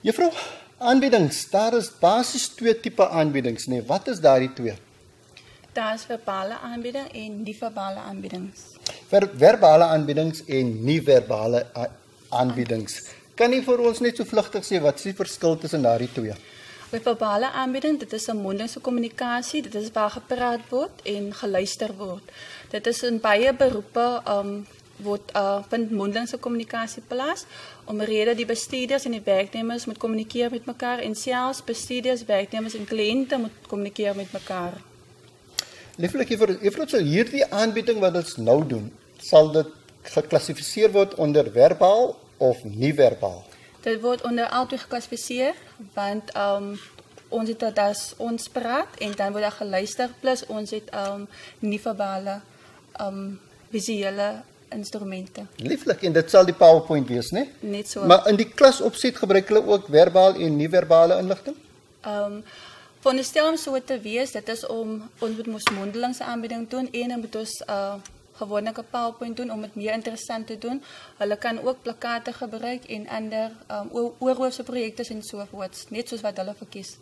Juffrou, aanbiedings, daar is basies twee tipe aanbiedings, nee. Wat is daardie twee? Daar is verbale aanbieding en nie-verbale aanbiedings. Verbale aanbiedings en nie-verbale aanbiedings. Kan jy vir ons net so vlugtig sê, wat is die verskil tussen daardie twee? By verbale aanbieding, dit is 'n mondelingse kommunikasie, dit is waar gepraat word en geluister word. Dit is in baie beroepe vind mondelingse kommunikasie plaas, omrede die bestuurders en die werknemers moet kommunikeer met mekaar en selfs bestuurders, werknemers en kliënte moet kommunikeer met mekaar. Lieflik, juffrou, sal hierdie aanbieding wat ons nou doen, sal dit geklassifiseer word onder verbaal of nie verbaal? Dit word onder albei geklassifiseer, want ons het as ons praat en dan word daar geluister, plus ons het nie-verbale visuele instrumente. Lieflik, en dit sal die PowerPoint wees, né? Net so. Maar in die klasopset gebruik hulle ook verbaal en nie-verbale inligting? Veronderstel om so te wees, dit is ons moet mondelingse aanbieding doen en dan moet ons gewoonlik 'n PowerPoint doen om dit meer interessant te doen. Hulle kan ook plakkate gebruik en ander oorhoofse projekte en sovoorts, net soos wat hulle verkies.